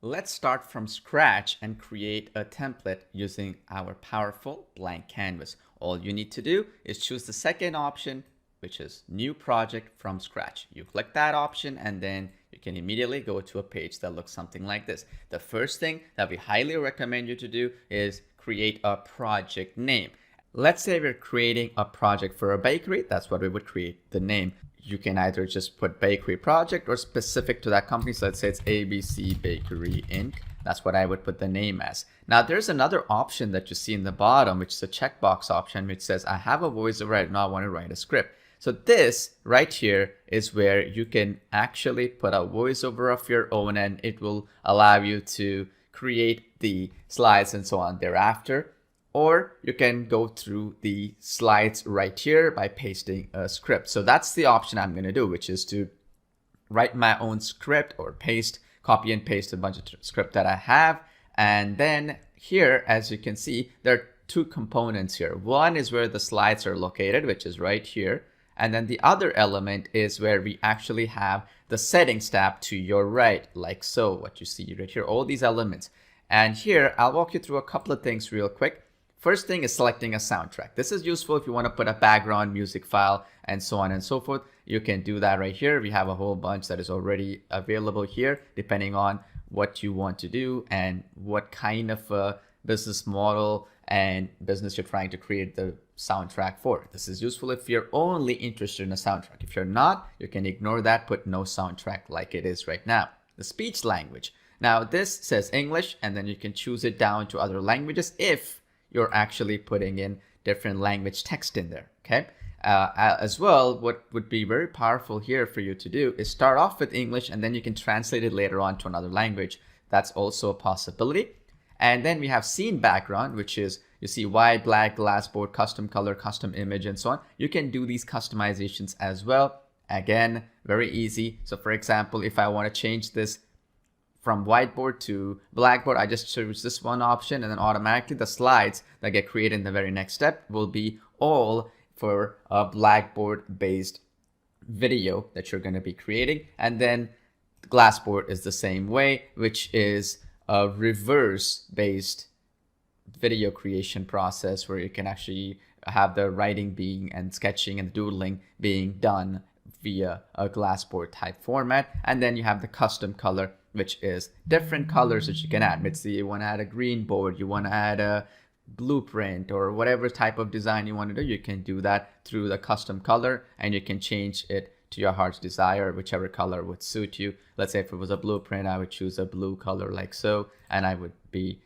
Let's start from scratch and create a template using our powerful blank canvas. All you need to do is choose the second option, which is new project from scratch. You click that option and then you can immediately go to a page that looks something like this. The first thing that we highly recommend you to do is create a project name. Let's say we're creating a project for a bakery. That's what we would create the name. You can either just put bakery project or specific to that company. So let's say it's ABC Bakery Inc. That's what I would put the name as. Now there's another option that you see in the bottom, which is a checkbox option, which says I have a voiceover right now, I want to write a script. So this right here is where you can actually put a voiceover of your own and it will allow you to create the slides and so on thereafter. Or you can go through the slides right here by pasting a script. So that's the option I'm going to do, which is to write my own script or copy and paste a bunch of script that I have. And then here, as you can see, there are two components here. One is where the slides are located, which is right here. And then the other element is where we actually have the settings tab to your right, like so, what you see right here, all these elements. And here, I'll walk you through a couple of things real quick. First thing is selecting a soundtrack. This is useful if you want to put a background music file and so on and so forth. You can do that right here. We have a whole bunch that is already available here, depending on what you want to do and what kind of a business model and business you're trying to create the soundtrack for. This is useful if you're only interested in a soundtrack. If you're not, you can ignore that, put no soundtrack like it is right now. The speech language. Now this says English, and then you can choose it down to other languages if you're actually putting in different language text in there, okay? As well, what would be very powerful here for you to do is start off with English and then you can translate it later on to another language. That's also a possibility. And then we have scene background, which is, you see white, black, glassboard, custom color, custom image, and so on. You can do these customizations as well. Again, very easy. So for example, if I want to change this from whiteboard to blackboard, I just choose this one option and then automatically the slides that get created in the very next step will be all for a blackboard based video that you're going to be creating. And then glassboard is the same way, which is a reverse based video creation process where you can actually have the writing being and sketching and doodling being done via a glassboard type format. And then you have the custom color, which is different colors that you can add. Let's say you want to add a green board, you want to add a blueprint or whatever type of design you want to do, you can do that through the custom color and you can change it to your heart's desire, whichever color would suit you. Let's say if it was a blueprint, I would choose a blue color like so, and I would be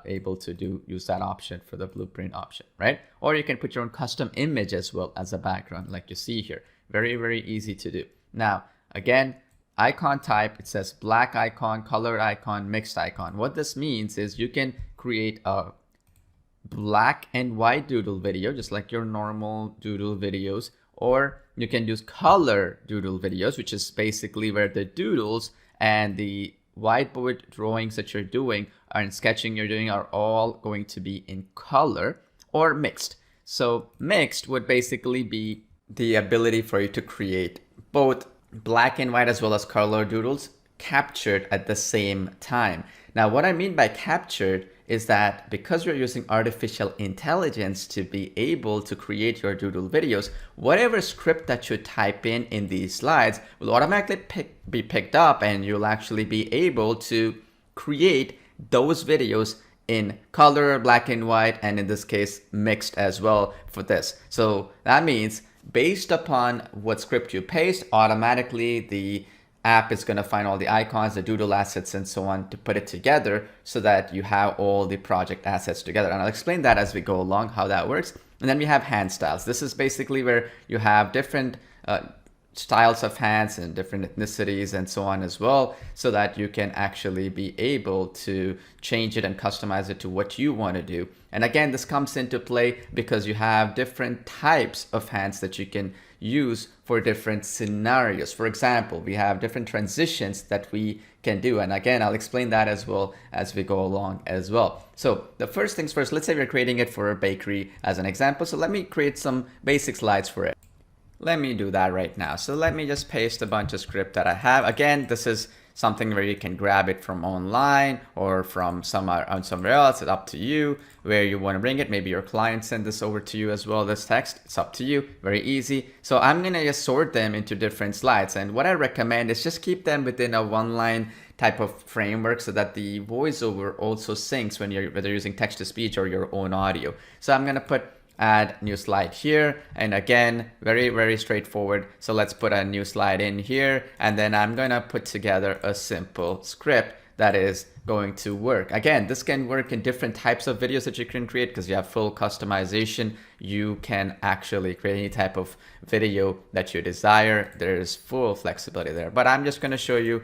able to use that option for the blueprint option, right? Or you can put your own custom image as well as a background like you see here. Very, very easy to do. Now, again, icon type, it says black icon, color icon, mixed icon. What this means is you can create a black and white doodle video, just like your normal doodle videos, or you can use color doodle videos, which is basically where the doodles and the whiteboard drawings that you're doing and sketching you're doing are all going to be in color, or mixed. So mixed would basically be the ability for you to create both black and white as well as color doodles captured at the same time. Now, what I mean by captured is that because you're using artificial intelligence to be able to create your doodle videos, whatever script that you type in these slides will automatically be picked up and you'll actually be able to create those videos in color, black and white, and in this case, mixed as well for this. So that means based upon what script you paste, automatically the app is going to find all the icons, the doodle assets, and so on to put it together so that you have all the project assets together. And I'll explain that as we go along, how that works. And then we have hand styles. This is basically where you have different styles of hands and different ethnicities and so on as well, so that you can actually be able to change it and customize it to what you want to do. And again, this comes into play because you have different types of hands that you can use for different scenarios. For example, we have different transitions that we can do. And again, I'll explain that as well as we go along as well. So the first things first, let's say we're creating it for a bakery as an example. So let me create some basic slides for it. Let me do that right now. So let me just paste a bunch of script that I have. Again, this is something where you can grab it from online or from somewhere else. It's up to you where you want to bring it. Maybe your client send this over to you as well, this text. It's up to you. Very easy. So I'm going to just sort them into different slides. And what I recommend is just keep them within a one-line type of framework so that the voiceover also syncs when you're whether using text to speech or your own audio. So I'm going to put add new slide here, and again, very straightforward. So let's put a new slide in here, and then I'm going to put together a simple script that is going to work. Again, this can work in different types of videos that you can create because you have full customization. You can actually create any type of video that you desire. There's full flexibility there, but I'm just going to show you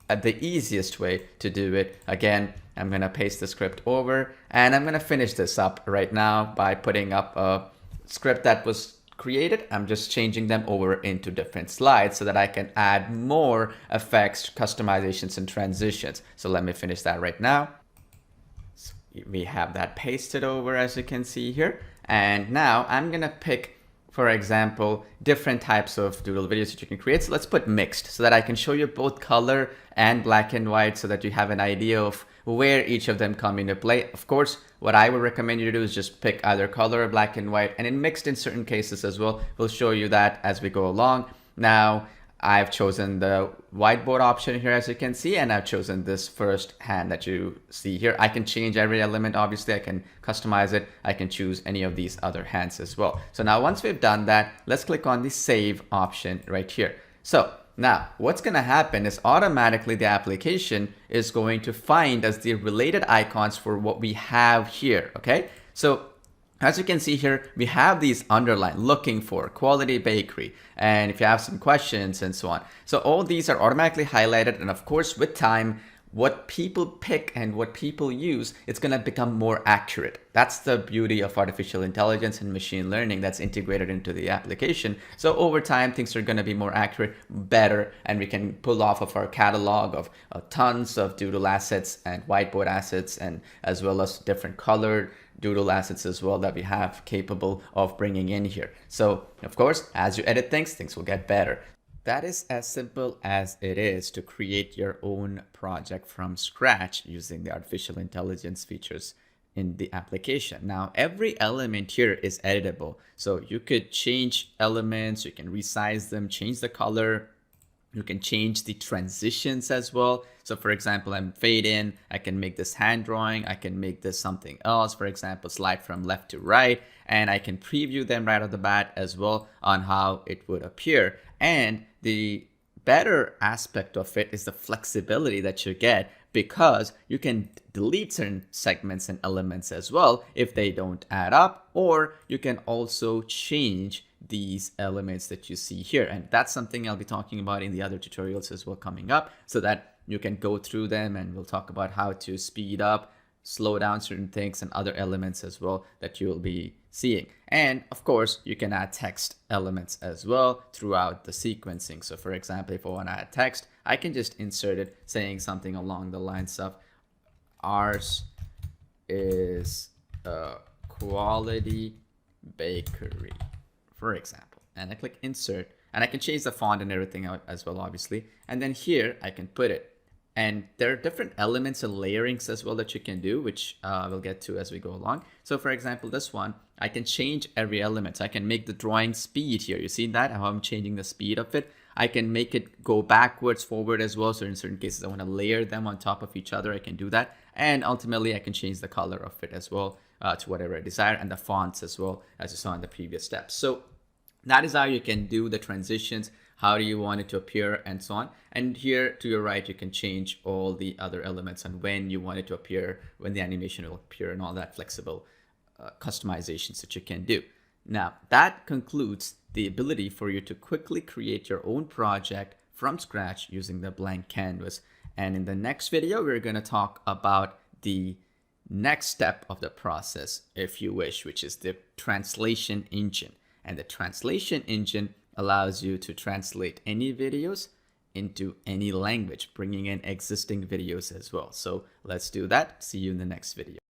the easiest way to do it. Again, I'm going to paste the script over, and I'm going to finish this up right now by putting up a script that was created. I'm just changing them over into different slides so that I can add more effects, customizations, and transitions. So let me finish that right now. So we have that pasted over, as you can see here. And now I'm going to pick, for example, different types of doodle videos that you can create. So let's put mixed so that I can show you both color and black and white so that you have an idea of where each of them come into play. Of course, what I would recommend you to do is just pick either color or black and white, and in mixed in certain cases as well. We'll show you that as we go along. Now, I've chosen the whiteboard option here, as you can see, and I've chosen this first hand that you see here. I can change every element. Obviously, I can customize it. I can choose any of these other hands as well. So now once we've done that, let's click on the save option right here. So now what's going to happen is automatically the application is going to find us the related icons for what we have here. Okay, so as you can see here, we have these underlined, looking for, quality bakery, and if you have some questions and so on. So all these are automatically highlighted, and of course with time, what people pick and what people use, it's going to become more accurate. That's the beauty of artificial intelligence and machine learning that's integrated into the application. So over time, things are going to be more accurate, better, and we can pull off of our catalog of tons of doodle assets and whiteboard assets, and as well as different colored doodle assets as well that we have capable of bringing in here. So of course, as you edit things, things will get better. That is as simple as it is to create your own project from scratch using the artificial intelligence features in the application. Now, every element here is editable. So you could change elements, you can resize them, change the color, you can change the transitions as well. So for example, I'm fade in, I can make this hand drawing, I can make this something else, for example, slide from left to right, and I can preview them right off the bat as well on how it would appear. And the better aspect of it is the flexibility that you get, because you can delete certain segments and elements as well if they don't add up, or you can also change these elements that you see here. And that's something I'll be talking about in the other tutorials as well coming up, so that you can go through them, and we'll talk about how to speed up, slow down certain things and other elements as well that you'll be seeing. And of course, you can add text elements as well throughout the sequencing. So for example, if I want to add text, I can just insert it saying something along the lines of ours is a quality bakery, for example. And I click insert, and I can change the font and everything out as well, obviously. And then here I can put it. And there are different elements and layerings as well that you can do, which we'll get to as we go along. So for example, this one, I can change every element. So I can make the drawing speed here. You see that, how I'm changing the speed of it? I can make it go backwards, forward as well. So in certain cases, I want to layer them on top of each other. I can do that. And ultimately, I can change the color of it as well to whatever I desire, and the fonts as well, as you saw in the previous steps. So that is how you can do the transitions. How do you want it to appear and so on. And here to your right, you can change all the other elements and when you want it to appear, when the animation will appear, and all that flexible customizations that you can do. Now, that concludes the ability for you to quickly create your own project from scratch using the blank canvas. And in the next video, we're going to talk about the next step of the process, if you wish, which is the translation engine. And the translation engine allows you to translate any videos into any language, bringing in existing videos as well. So let's do that. See you in the next video.